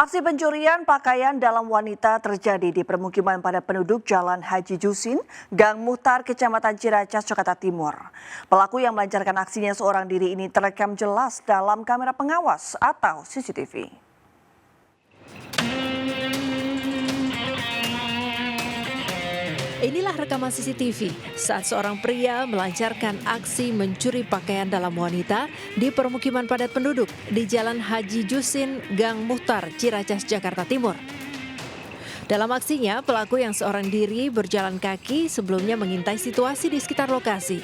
Aksi pencurian pakaian dalam wanita terjadi di permukiman padat penduduk Jalan Haji Jusin, Gang Muhtar, Kecamatan Ciracas, Jakarta Timur. Pelaku yang melancarkan aksinya seorang diri ini terekam jelas dalam kamera pengawas atau CCTV. Inilah rekaman CCTV saat seorang pria melancarkan aksi mencuri pakaian dalam wanita di permukiman padat penduduk di Jalan Haji Jusin, Gang Muhtar, Ciracas, Jakarta Timur. Dalam aksinya, pelaku yang seorang diri berjalan kaki sebelumnya mengintai situasi di sekitar lokasi.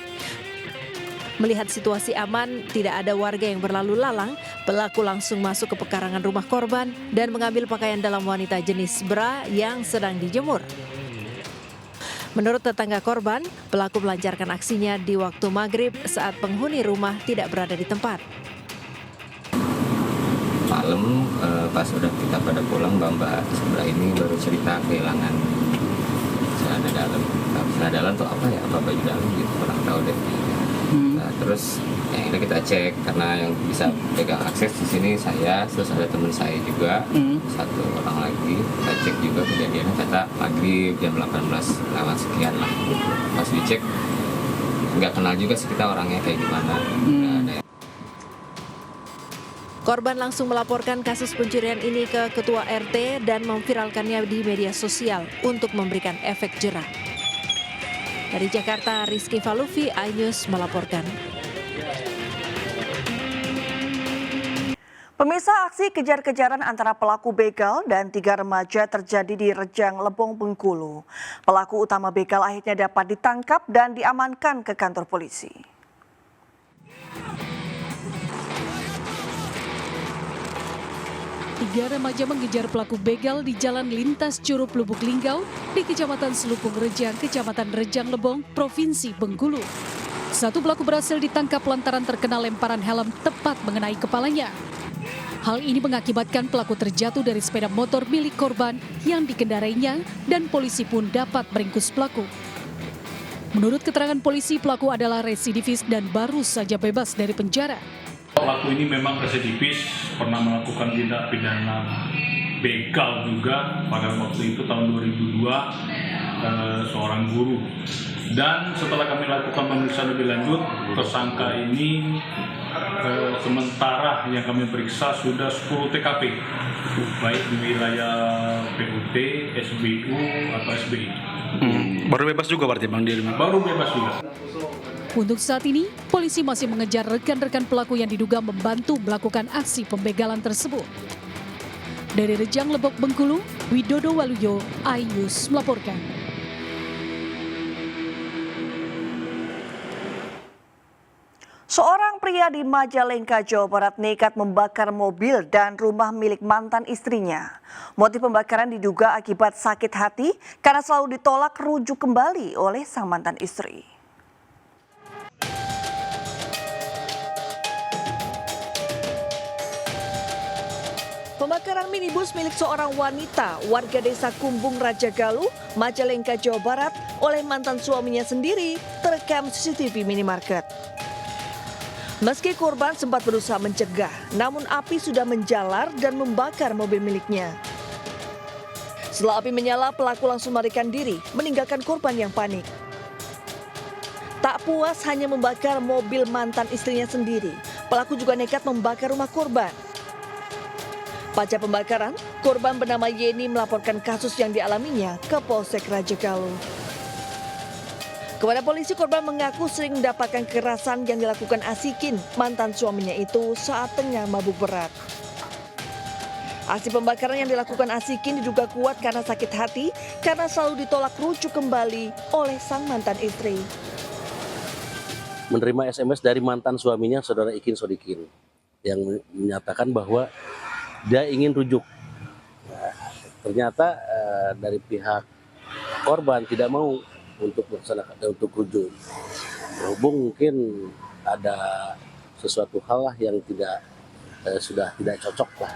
Melihat situasi aman, tidak ada warga yang berlalu lalang, pelaku langsung masuk ke pekarangan rumah korban dan mengambil pakaian dalam wanita jenis bra yang sedang dijemur. Menurut tetangga korban, pelaku melancarkan aksinya di waktu maghrib saat penghuni rumah tidak berada di tempat. Malam pas udah kita pada pulang, mbak sebelah ini baru cerita kehilangan celana dalam tuh apa ya, apa baju dalam gitu, kurang tahu deh. Nah, terus yang ini kita cek karena yang bisa pegang akses di sini saya, terus ada teman saya juga, satu orang lagi. Kita cek juga kejadiannya kata maghrib jam 18 lewat sekian lah. Pas dicek nggak kenal juga sih kita orangnya kayak gimana. Korban langsung melaporkan kasus pencurian ini ke Ketua RT dan memviralkannya di media sosial untuk memberikan efek jerah. Dari Jakarta, Rizky Falufi, iNews melaporkan. Pemirsa, aksi kejar-kejaran antara pelaku begal dan 3 remaja terjadi di Rejang Lebong, Bengkulu. Pelaku utama begal akhirnya dapat ditangkap dan diamankan ke kantor polisi. Tiga remaja mengejar pelaku begal di Jalan Lintas Curup Lubuk Linggau di Kecamatan Selupung Rejang, Kecamatan Rejang Lebong, Provinsi Bengkulu. Satu pelaku berhasil ditangkap lantaran terkena lemparan helm tepat mengenai kepalanya. Hal ini mengakibatkan pelaku terjatuh dari sepeda motor milik korban yang dikendarainya dan polisi pun dapat meringkus pelaku. Menurut keterangan polisi, pelaku adalah residivis dan baru saja bebas dari penjara. Pelaku ini memang residivis, pernah melakukan tindak pidana begal juga pada waktu itu tahun 2002, seorang guru. Dan setelah kami lakukan pemeriksaan lebih lanjut, tersangka ini sementara yang kami periksa sudah 10 TKP, baik di wilayah PUT, SBU atau SBI. Baru bebas juga berarti Bang dia? Baru bebas juga. Untuk saat ini, polisi masih mengejar rekan-rekan pelaku yang diduga membantu melakukan aksi pembegalan tersebut. Dari Rejang Lebong, Bengkulu, Widodo Waluyo, iNews melaporkan. Seorang pria di Majalengka, Jawa Barat nekat membakar mobil dan rumah milik mantan istrinya. Motif pembakaran diduga akibat sakit hati karena selalu ditolak rujuk kembali oleh sang mantan istri. Pembakaran minibus milik seorang wanita warga desa Kumbung Raja Galuh, Majalengka, Jawa Barat oleh mantan suaminya sendiri terekam CCTV minimarket. Meski korban sempat berusaha mencegah, namun api sudah menjalar dan membakar mobil miliknya. Setelah api menyala, pelaku langsung melarikan diri, meninggalkan korban yang panik. Tak puas hanya membakar mobil mantan istrinya sendiri, pelaku juga nekat membakar rumah korban. Pasca pembakaran, korban bernama Yeni melaporkan kasus yang dialaminya ke Polsek Raja Galuh. Kepada polisi, korban mengaku sering mendapatkan kekerasan yang dilakukan Asikin, mantan suaminya itu saat tengah mabuk berat. Aksi pembakaran yang dilakukan Asikin diduga kuat karena sakit hati karena selalu ditolak rujuk kembali oleh sang mantan istri. Menerima SMS dari mantan suaminya, Saudara Ikin Sodikin, yang menyatakan bahwa dia ingin rujuk. Nah, ternyata dari pihak korban tidak mau untuk melaksanakan untuk rujuk. Berhubung mungkin ada sesuatu hal lah yang sudah tidak cocok lah.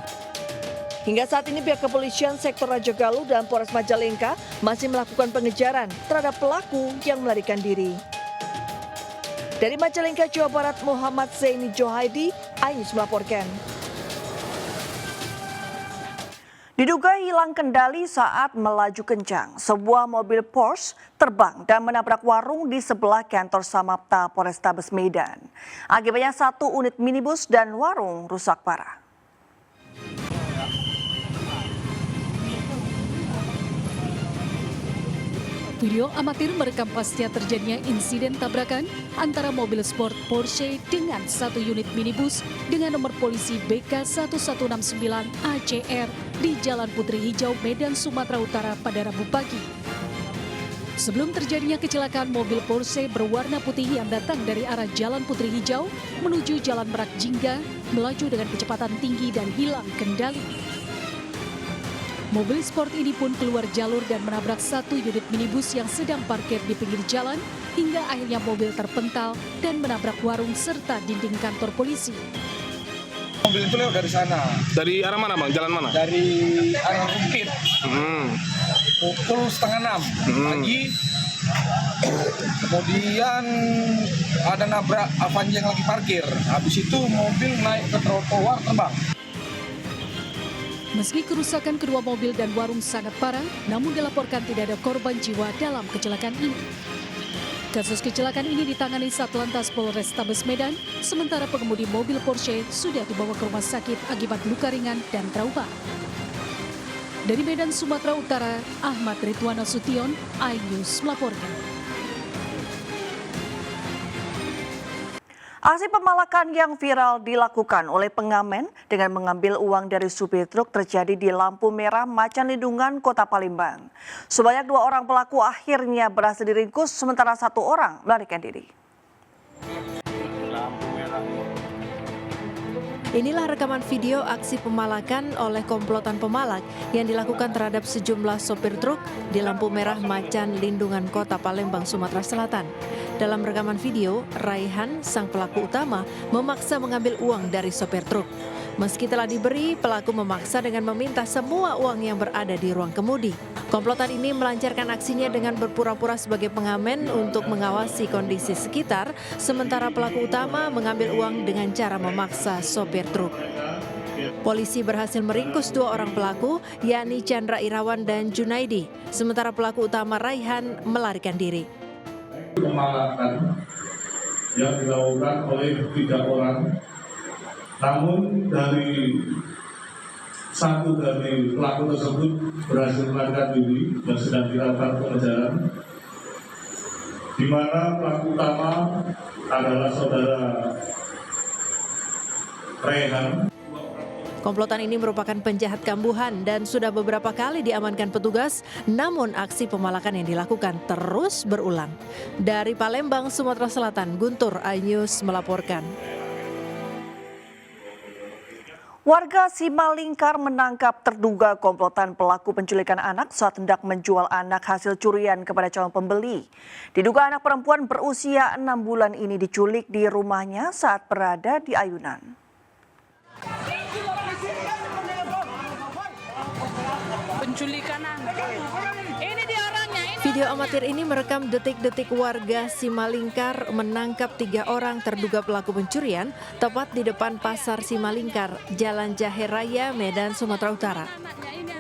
Hingga saat ini pihak kepolisian sektor Raja Galuh dan Polres Majalengka masih melakukan pengejaran terhadap pelaku yang melarikan diri. Dari Majalengka, Jawa Barat, Muhammad Zaini Johaidi, iNews melaporkan. Diduga hilang kendali saat melaju kencang, sebuah mobil Porsche terbang dan menabrak warung di sebelah kantor Samapta Polrestabes Medan. Akibatnya 1 unit minibus dan warung rusak parah. Video amatir merekam pasca terjadinya insiden tabrakan antara mobil sport Porsche dengan 1 unit minibus dengan nomor polisi BK1169 ACR di Jalan Putri Hijau, Medan, Sumatera Utara pada Rabu pagi. Sebelum terjadinya kecelakaan, mobil Porsche berwarna putih yang datang dari arah Jalan Putri Hijau menuju Jalan Merak Jingga melaju dengan kecepatan tinggi dan hilang kendali. Mobil sport ini pun keluar jalur dan menabrak 1 unit minibus yang sedang parkir di pinggir jalan hingga akhirnya mobil terpental dan menabrak warung serta dinding kantor polisi. Mobil itu lewat dari sana. Dari arah mana bang? Jalan mana? Dari arah Rungkit. Pukul 5:30 pagi. Kemudian ada nabrak Avanza yang lagi parkir. Habis itu mobil naik ke trotoar terbang. Meski kerusakan kedua mobil dan warung sangat parah, namun dilaporkan tidak ada korban jiwa dalam kecelakaan ini. Kasus kecelakaan ini ditangani Satlantas Polrestabes Medan, sementara pengemudi mobil Porsche sudah dibawa ke rumah sakit akibat luka ringan dan trauma. Dari Medan, Sumatera Utara, Ahmad Ridwan Nasution, iNews melaporkan. Aksi pemalakan yang viral dilakukan oleh pengamen dengan mengambil uang dari supir truk terjadi di lampu merah Macan Lindungan, Kota Palembang. Sebanyak 2 orang pelaku akhirnya berhasil diringkus, sementara 1 orang melarikan diri. Inilah rekaman video aksi pemalakan oleh komplotan pemalak yang dilakukan terhadap sejumlah sopir truk di lampu merah Macan Lindungan, Kota Palembang, Sumatera Selatan. Dalam rekaman video, Raihan, sang pelaku utama, memaksa mengambil uang dari sopir truk. Meski telah diberi, pelaku memaksa dengan meminta semua uang yang berada di ruang kemudi. Komplotan ini melancarkan aksinya dengan berpura-pura sebagai pengamen untuk mengawasi kondisi sekitar, sementara pelaku utama mengambil uang dengan cara memaksa sopir truk. Polisi berhasil meringkus 2 orang pelaku, yakni Chandra Irawan dan Junaidi, sementara pelaku utama Raihan melarikan diri. Pemalakan yang dilakukan oleh 3 orang, namun dari 1 dari pelaku tersebut berhasil melarikan diri dan sedang dilakukan pengejaran, di mana pelaku utama adalah saudara Rehan. Komplotan ini merupakan penjahat kambuhan dan sudah beberapa kali diamankan petugas, namun aksi pemalakan yang dilakukan terus berulang. Dari Palembang, Sumatera Selatan, Guntur, iNews melaporkan. Warga Simalingkar menangkap terduga komplotan pelaku penculikan anak saat hendak menjual anak hasil curian kepada calon pembeli. Diduga anak perempuan berusia 6 bulan ini diculik di rumahnya saat berada di ayunan. Penculikan anak. Ini dia orangnya. Video amatir ini merekam detik-detik warga Simalingkar menangkap 3 orang terduga pelaku pencurian tepat di depan Pasar Simalingkar, Jalan Jahe Raya, Medan, Sumatera Utara.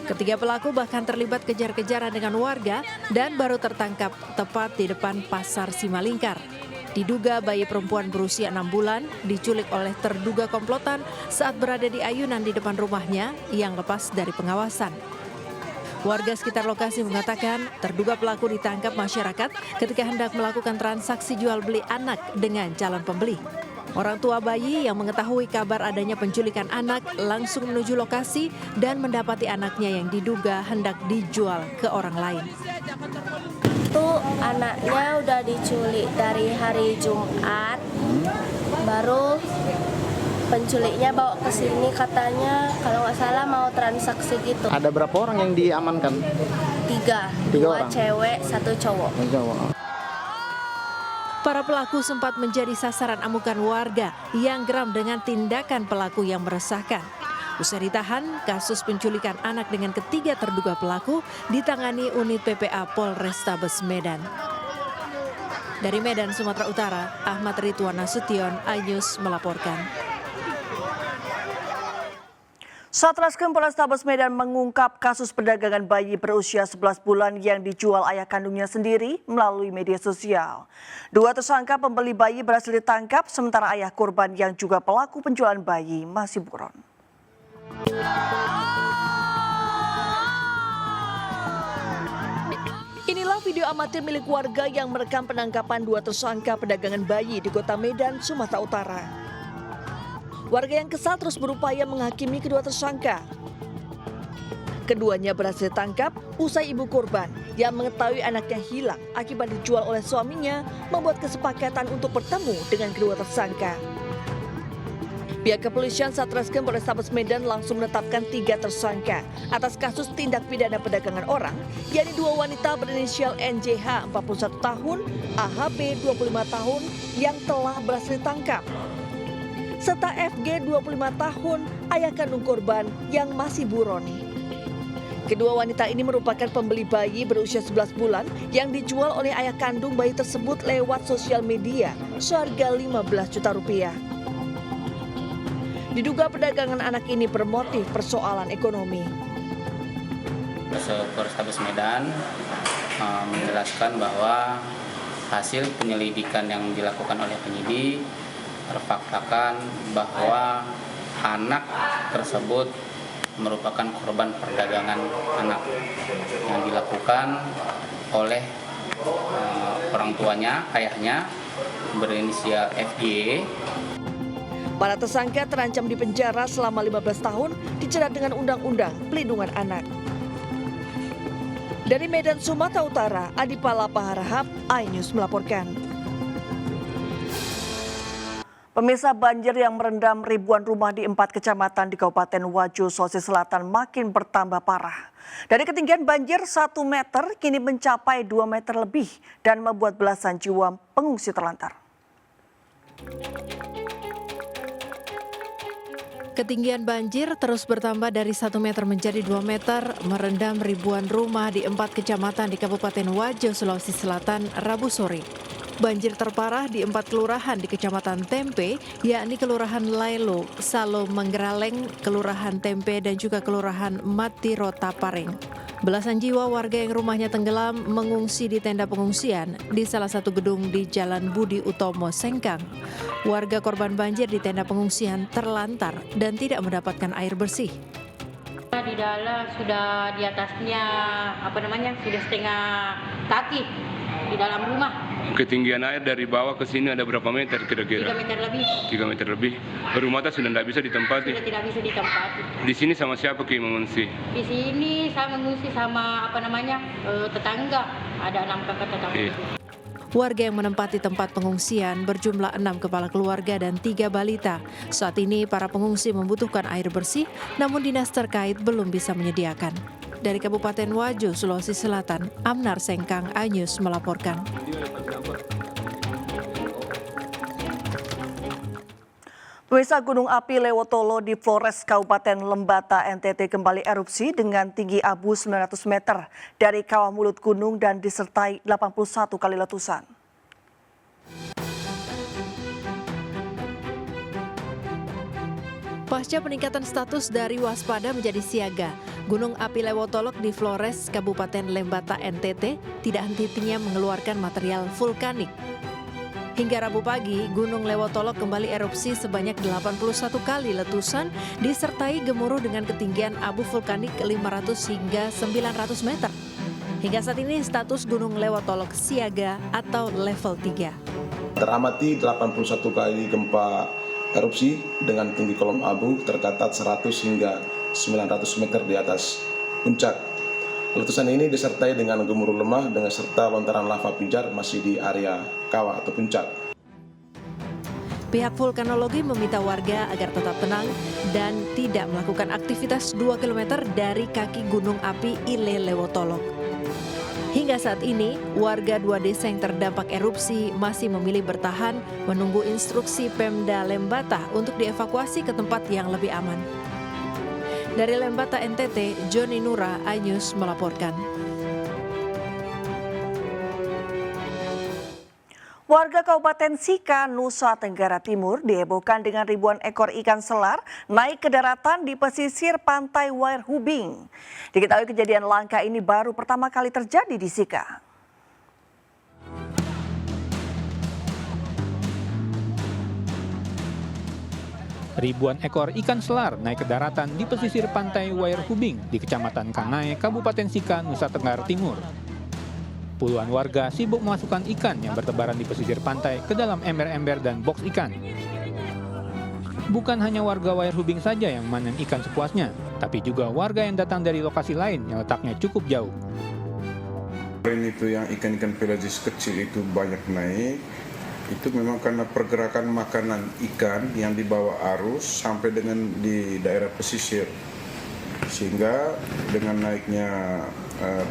Ketiga pelaku bahkan terlibat kejar-kejaran dengan warga dan baru tertangkap tepat di depan Pasar Simalingkar. Diduga bayi perempuan berusia 6 bulan diculik oleh terduga komplotan saat berada di ayunan di depan rumahnya yang lepas dari pengawasan. Warga sekitar lokasi mengatakan terduga pelaku ditangkap masyarakat ketika hendak melakukan transaksi jual beli anak dengan calon pembeli. Orang tua bayi yang mengetahui kabar adanya penculikan anak langsung menuju lokasi dan mendapati anaknya yang diduga hendak dijual ke orang lain. Itu anaknya udah diculik dari hari Jumat, baru penculiknya bawa ke sini katanya kalau nggak salah mau transaksi gitu. Ada berapa orang yang diamankan? 3 orang. Cewek, 1 cowok. Para pelaku sempat menjadi sasaran amukan warga yang geram dengan tindakan pelaku yang meresahkan. Usai ditahan, kasus penculikan anak dengan ketiga terduga pelaku ditangani unit PPA Polrestabes Medan. Dari Medan, Sumatera Utara, Ahmad Ridwan Nasution, iNews melaporkan. Satreskrim Polrestabes Medan mengungkap kasus perdagangan bayi berusia 11 bulan yang dijual ayah kandungnya sendiri melalui media sosial. 2 tersangka pembeli bayi berhasil ditangkap, sementara ayah korban yang juga pelaku penjualan bayi masih buron. Inilah video amatir milik warga yang merekam penangkapan 2 tersangka perdagangan bayi di Kota Medan, Sumatera Utara. Warga yang kesal terus berupaya menghakimi kedua tersangka. Keduanya berhasil ditangkap usai ibu korban yang mengetahui anaknya hilang akibat dijual oleh suaminya membuat kesepakatan untuk bertemu dengan kedua tersangka. Pihak kepolisian Satreskrim Polrestabes Medan langsung menetapkan 3 tersangka atas kasus tindak pidana perdagangan orang, yakni 2 wanita berinisial NJH 41 tahun, AHP 25 tahun yang telah berhasil ditangkap, serta FG 25 tahun, ayah kandung korban yang masih buron. Kedua wanita ini merupakan pembeli bayi berusia 11 bulan yang dijual oleh ayah kandung bayi tersebut lewat sosial media seharga 15 juta rupiah. Diduga perdagangan anak ini bermotif persoalan ekonomi. Polrestabes Medan menjelaskan bahwa hasil penyelidikan yang dilakukan oleh penyidik terfaktakan bahwa anak tersebut merupakan korban perdagangan anak yang dilakukan oleh orang tuanya, ayahnya berinisial FG. Para tersangka terancam dipenjara selama 15 tahun dijerat dengan Undang-Undang Pelindungan Anak. Dari Medan, Sumatera Utara, Adi Palapa Harahap, iNews melaporkan. Pemirsa, banjir yang merendam ribuan rumah di 4 kecamatan di Kabupaten Wajo, Sulawesi Selatan makin bertambah parah. Dari ketinggian banjir 1 meter kini mencapai 2 meter lebih dan membuat belasan jiwa pengungsi terlantar. Ketinggian banjir terus bertambah dari 1 meter menjadi 2 meter, merendam ribuan rumah di 4 kecamatan di Kabupaten Wajo, Sulawesi Selatan, Rabu sore. Banjir terparah di 4 kelurahan di Kecamatan Tempe, yakni Kelurahan Lailo, Salo Manggeraleng, Kelurahan Tempe, dan juga Kelurahan Matirota Pareng. Belasan jiwa warga yang rumahnya tenggelam mengungsi di tenda pengungsian di salah satu gedung di Jalan Budi Utomo, Sengkang. Warga korban banjir di tenda pengungsian terlantar dan tidak mendapatkan air bersih. Di dalam sudah di atasnya sudah setengah kaki di dalam rumah. Ketinggian air dari bawah ke sini ada berapa meter kira-kira? 3 meter lebih. 3 meter lebih. Rumah sudah tidak bisa ditempati. Sudah tidak bisa ditempati. Di sini sama siapa Ki mengungsi? Di sini saya mengungsi sama tetangga. Ada 6 kakak tetangga. Iya. Warga yang menempati tempat pengungsian berjumlah 6 kepala keluarga dan 3 balita. Saat ini para pengungsi membutuhkan air bersih, namun dinas terkait belum bisa menyediakan. Dari Kabupaten Wajo, Sulawesi Selatan, Amnar Sengkang, iNews melaporkan. Pemirsa, Gunung Api Lewotolo di Flores, Kabupaten Lembata, NTT kembali erupsi dengan tinggi abu 900 meter dari kawah mulut gunung dan disertai 81 kali letusan. Pasca peningkatan status dari waspada menjadi siaga, Gunung Api Lewotolok di Flores, Kabupaten Lembata, NTT tidak henti-hentinya mengeluarkan material vulkanik. Hingga Rabu pagi, Gunung Lewotolok kembali erupsi sebanyak 81 kali letusan disertai gemuruh dengan ketinggian abu vulkanik 500 hingga 900 meter. Hingga saat ini status Gunung Lewotolok siaga atau level 3. Teramati 81 kali gempa erupsi dengan tinggi kolom abu tercatat 100 hingga 900 meter di atas puncak. Letusan ini disertai dengan gemuruh lemah dengan serta lontaran lava pijar masih di area kawah atau puncak. Pihak vulkanologi meminta warga agar tetap tenang dan tidak melakukan aktivitas 2 km dari kaki gunung api Ile Lewotolok. Hingga saat ini, warga 2 desa yang terdampak erupsi masih memilih bertahan menunggu instruksi Pemda Lembata untuk dievakuasi ke tempat yang lebih aman. Dari Lembata, NTT, Joni Nura, iNews melaporkan. Warga Kabupaten Sika, Nusa Tenggara Timur dihebohkan dengan ribuan ekor ikan selar naik ke daratan di pesisir pantai Wairhubing. Diketahui kejadian langka ini baru pertama kali terjadi di Sika. Ribuan ekor ikan selar naik ke daratan di pesisir pantai Wairhubing di Kecamatan Kanai, Kabupaten Sika, Nusa Tenggara Timur. Puluhan warga sibuk memasukkan ikan yang bertebaran di pesisir pantai ke dalam ember-ember dan boks ikan. Bukan hanya warga Wairhubing saja yang memanen ikan sepuasnya, tapi juga warga yang datang dari lokasi lain yang letaknya cukup jauh. Kemarin itu yang ikan-ikan pelagis kecil itu banyak naik, itu memang karena pergerakan makanan ikan yang dibawa arus sampai dengan di daerah pesisir. Sehingga dengan naiknya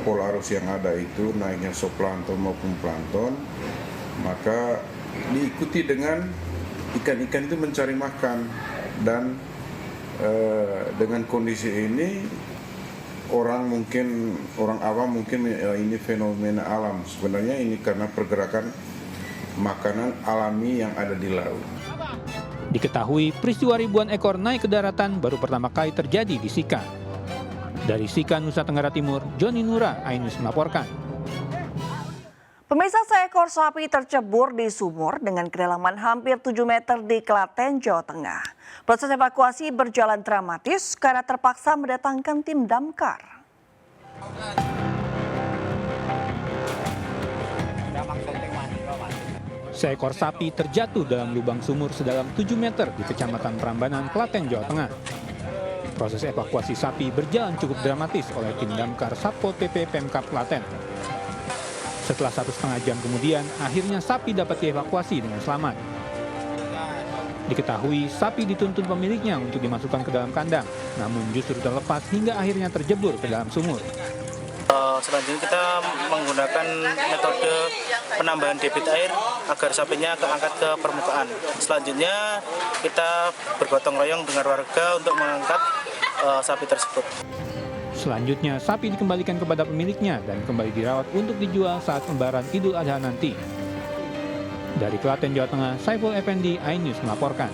pola arus yang ada itu, naiknya zooplankton maupun plankton, maka diikuti dengan ikan-ikan itu mencari makan. Dan dengan kondisi ini orang awam mungkin ini fenomena alam. Sebenarnya ini karena pergerakan makanan alami yang ada di laut. Diketahui peristiwa ribuan ekor naik ke daratan baru pertama kali terjadi di Sika. Dari Sika, Nusa Tenggara Timur, Joni Nura, iNews melaporkan. Pemirsa, seekor sapi tercebur di sumur dengan kedalaman hampir 7 meter di Klaten, Jawa Tengah. Proses evakuasi berjalan dramatis karena terpaksa mendatangkan tim damkar. Seekor sapi terjatuh dalam lubang sumur sedalam 7 meter di Kecamatan Prambanan, Klaten, Jawa Tengah. Proses evakuasi sapi berjalan cukup dramatis oleh tim damkar Satpol PP Pemkab Klaten. Setelah 1,5 jam kemudian, akhirnya sapi dapat dievakuasi dengan selamat. Diketahui sapi dituntun pemiliknya untuk dimasukkan ke dalam kandang, namun justru terlepas hingga akhirnya terjebur ke dalam sumur. Selanjutnya kita menggunakan metode penambahan debit air agar sapinya terangkat ke permukaan. Selanjutnya kita bergotong royong dengan warga untuk mengangkat sapi tersebut. Selanjutnya sapi dikembalikan kepada pemiliknya dan kembali dirawat untuk dijual saat Lebaran Idul Adha nanti. Dari Klaten, Jawa Tengah, Saiful Effendi, iNews melaporkan.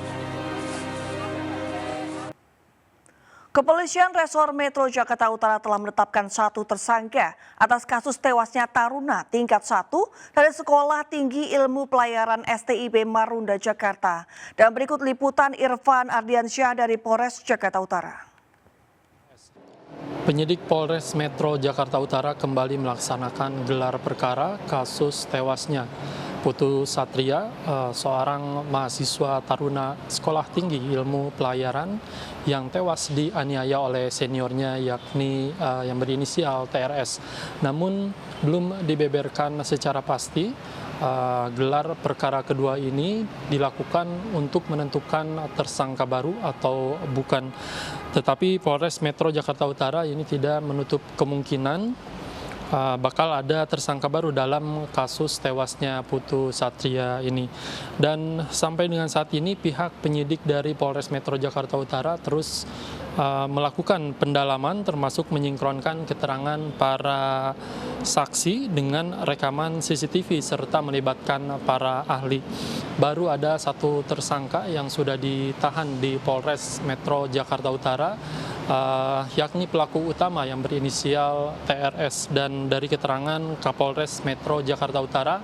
Kepolisian Resor Metro Jakarta Utara telah menetapkan 1 tersangka atas kasus tewasnya taruna tingkat 1 dari Sekolah Tinggi Ilmu Pelayaran STIP Marunda, Jakarta. Dan berikut liputan Irfan Ardiansyah dari Polres Jakarta Utara. Penyidik Polres Metro Jakarta Utara kembali melaksanakan gelar perkara kasus tewasnya Putu Satria, seorang mahasiswa taruna Sekolah Tinggi Ilmu Pelayaran yang tewas dianiaya oleh seniornya yakni yang berinisial TRS. Namun belum dibeberkan secara pasti. Gelar perkara kedua ini dilakukan untuk menentukan tersangka baru atau bukan. Tetapi Polres Metro Jakarta Utara ini tidak menutup kemungkinan bakal ada tersangka baru dalam kasus tewasnya Putu Satria ini. Dan sampai dengan saat ini pihak penyidik dari Polres Metro Jakarta Utara terus melakukan pendalaman termasuk menyingkronkan keterangan para saksi dengan rekaman CCTV serta melibatkan para ahli. Baru ada 1 tersangka yang sudah ditahan di Polres Metro Jakarta Utara, yakni pelaku utama yang berinisial TRS. Dan dari keterangan Kapolres Metro Jakarta Utara,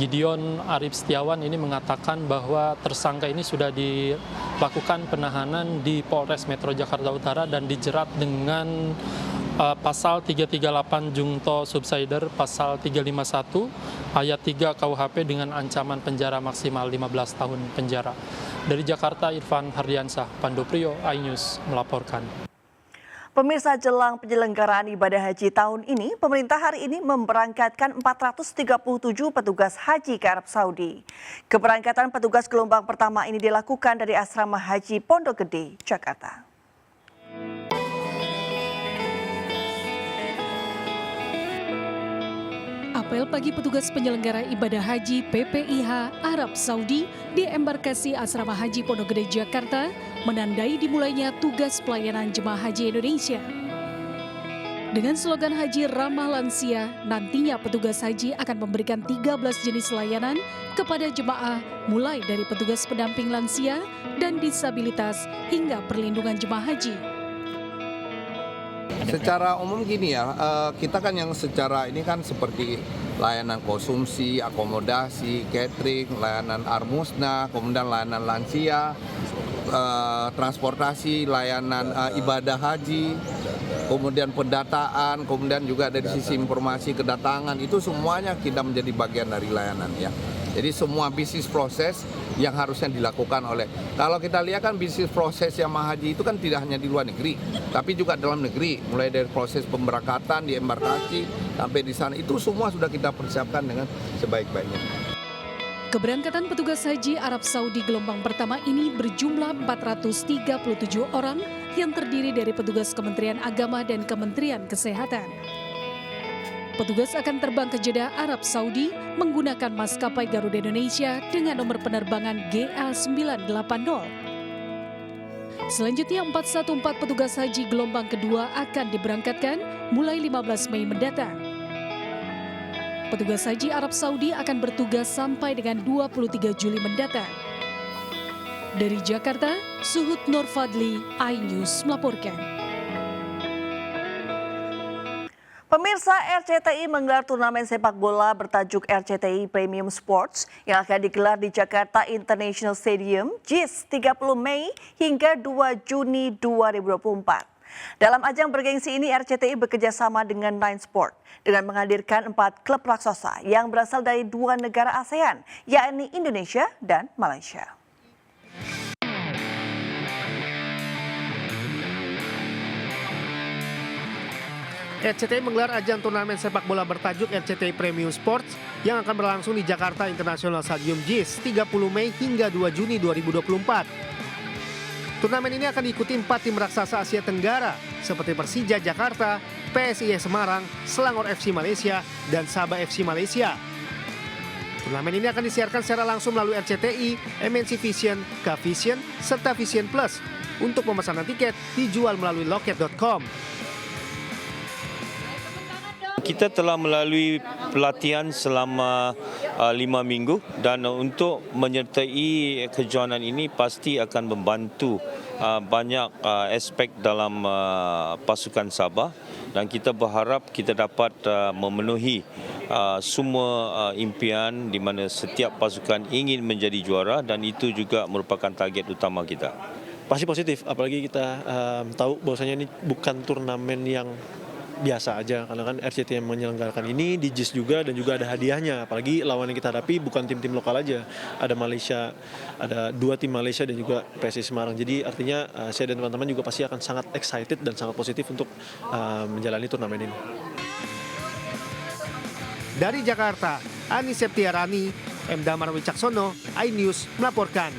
Gideon Arif Setiawan ini mengatakan bahwa tersangka ini sudah dilakukan penahanan di Polres Metro Jakarta Utara dan dijerat dengan pasal 338 Jungto Subsider, pasal 351 ayat 3 KUHP dengan ancaman penjara maksimal 15 tahun penjara. Dari Jakarta, Irfan Hardiansyah, Pandoprio, iNews melaporkan. Pemirsa, jelang penyelenggaraan ibadah haji tahun ini, pemerintah hari ini memberangkatkan 437 petugas haji ke Arab Saudi. Keberangkatan petugas gelombang pertama ini dilakukan dari Asrama Haji Pondok Gede, Jakarta. Apel pagi petugas penyelenggara ibadah haji PPIH Arab Saudi di embarkasi Asrama Haji Pondok Gede, Jakarta menandai dimulainya tugas pelayanan jemaah haji Indonesia. Dengan slogan Haji Ramah Lansia, nantinya petugas haji akan memberikan 13 jenis layanan kepada jemaah, mulai dari petugas pendamping lansia dan disabilitas hingga perlindungan jemaah haji. Secara umum gini ya, kita kan yang secara ini kan seperti layanan konsumsi, akomodasi, catering, layanan armusna, kemudian layanan lansia, transportasi, layanan ibadah haji, kemudian pendataan, kemudian juga dari sisi informasi kedatangan, itu semuanya kita menjadi bagian dari layanan ya. Jadi semua bisnis proses yang harusnya dilakukan oleh, kalau kita lihat kan bisnis proses jamaah haji itu kan tidak hanya di luar negeri, tapi juga dalam negeri, mulai dari proses pemberangkatan di embarkasi sampai di sana, itu semua sudah kita persiapkan dengan sebaik-baiknya. Keberangkatan petugas haji Arab Saudi gelombang pertama ini berjumlah 437 orang yang terdiri dari petugas Kementerian Agama dan Kementerian Kesehatan. Petugas akan terbang ke Jeddah, Arab Saudi menggunakan maskapai Garuda Indonesia dengan nomor penerbangan GA980. Selanjutnya 414 petugas haji gelombang kedua akan diberangkatkan mulai 15 Mei mendatang. Petugas haji Arab Saudi akan bertugas sampai dengan 23 Juli mendatang. Dari Jakarta, Suhud Nur Fadli, iNews melaporkan. Pemirsa, RCTI menggelar turnamen sepak bola bertajuk RCTI Premium Sports yang akan digelar di Jakarta International Stadium, JIS 30 Mei hingga 2 Juni 2024. Dalam ajang bergengsi ini, RCTI bekerjasama dengan Nine Sport dengan menghadirkan 4 klub raksasa yang berasal dari 2 negara ASEAN, yakni Indonesia dan Malaysia. RCTI menggelar ajang turnamen sepak bola bertajuk RCTI Premium Sports yang akan berlangsung di Jakarta International Stadium JIS 30 Mei hingga 2 Juni 2024. Turnamen ini akan diikuti 4 tim raksasa Asia Tenggara seperti Persija Jakarta, PSIS Semarang, Selangor FC Malaysia, dan Sabah FC Malaysia. Turnamen ini akan disiarkan secara langsung melalui RCTI, MNC Vision, K-Vision, serta Vision Plus. Untuk pemesanan tiket dijual melalui loket.com. Kita telah melalui pelatihan selama 5 minggu dan untuk menyertai kejuaraan ini pasti akan membantu banyak aspek dalam pasukan Sabah dan kita berharap kita dapat memenuhi semua impian di mana setiap pasukan ingin menjadi juara dan itu juga merupakan target utama kita. Pasti positif, apalagi kita tahu bahwasanya ini bukan turnamen yang biasa aja, karena kan RCTI yang menyelenggarakan ini di JIS juga dan juga ada hadiahnya, apalagi lawan yang kita hadapi bukan tim-tim lokal aja, ada Malaysia, ada 2 tim Malaysia dan juga PSIS Semarang, jadi artinya saya dan teman-teman juga pasti akan sangat excited dan sangat positif untuk menjalani turnamen ini. Dari Jakarta, Ani Septiarani, M. Damar Wicaksono, iNews melaporkan.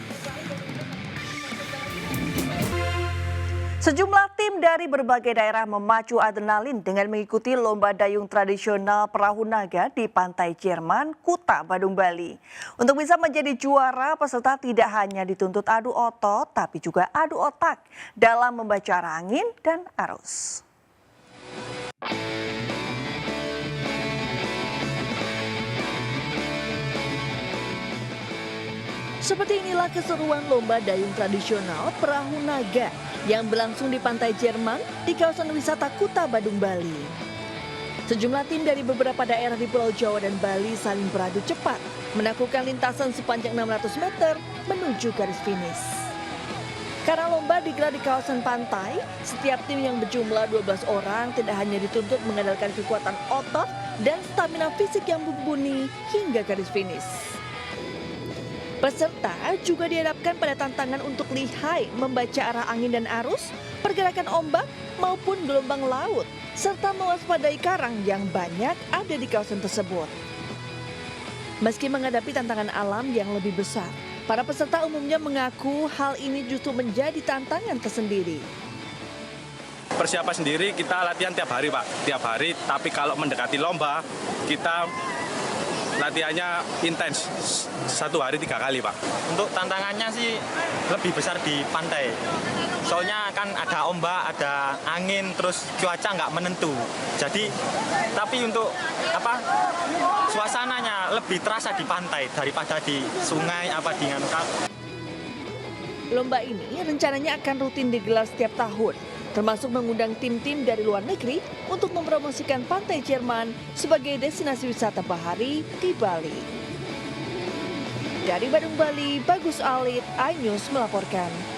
Sejumlah tim dari berbagai daerah memacu adrenalin dengan mengikuti lomba dayung tradisional perahu naga di Pantai Jerman, Kuta, Badung, Bali. Untuk bisa menjadi juara, peserta tidak hanya dituntut adu otot, tapi juga adu otak dalam membaca arah angin dan arus. Seperti inilah keseruan lomba dayung tradisional perahu naga yang berlangsung di Pantai Jerman di kawasan wisata Kuta, Badung, Bali. Sejumlah tim dari beberapa daerah di Pulau Jawa dan Bali saling beradu cepat menaklukkan lintasan sepanjang 600 meter menuju garis finish. Karena lomba digelar di kawasan pantai, setiap tim yang berjumlah 12 orang tidak hanya dituntut mengandalkan kekuatan otot dan stamina fisik yang mumpuni hingga garis finish. Peserta juga dihadapkan pada tantangan untuk lihai membaca arah angin dan arus, pergerakan ombak maupun gelombang laut, serta mewaspadai karang yang banyak ada di kawasan tersebut. Meski menghadapi tantangan alam yang lebih besar, para peserta umumnya mengaku hal ini justru menjadi tantangan tersendiri. Persiapan sendiri kita latihan tiap hari Pak, tiap hari, tapi kalau mendekati lomba kita latihannya intens, 1 hari 3 kali Pak. Untuk tantangannya sih lebih besar di pantai. Soalnya kan ada ombak, ada angin, terus cuaca nggak menentu. Jadi, tapi untuk suasananya lebih terasa di pantai daripada di sungai di Nganukal. Lomba ini rencananya akan rutin digelar setiap tahun, termasuk mengundang tim-tim dari luar negeri untuk mempromosikan pantai Jerman sebagai destinasi wisata bahari di Bali. Dari Badung, Bali, Bagus Alit, iNews melaporkan.